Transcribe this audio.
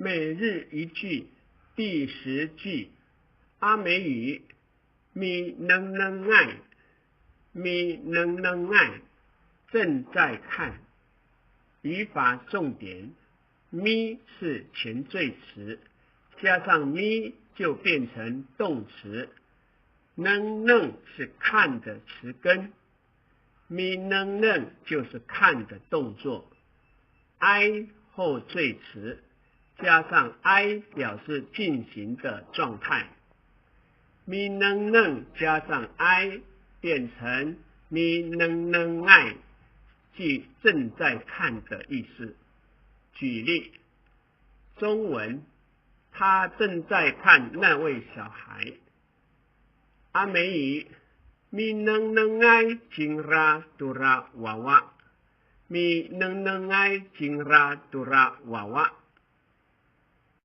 每日一句第10句，阿美语咪能能爱，咪能能爱，正在看。语法重点，咪是前缀词，加上咪就变成动词。能能是看的词根，咪能能就是看的动作。I 后缀词加上 I 表示进行的状态，咪能能加上 I 变成咪能能爱，即正在看的意思。举例，中文，他正在看那位小孩。阿美语，咪能能爱金拉杜拉娃娃，咪能能爱金拉杜拉娃娃。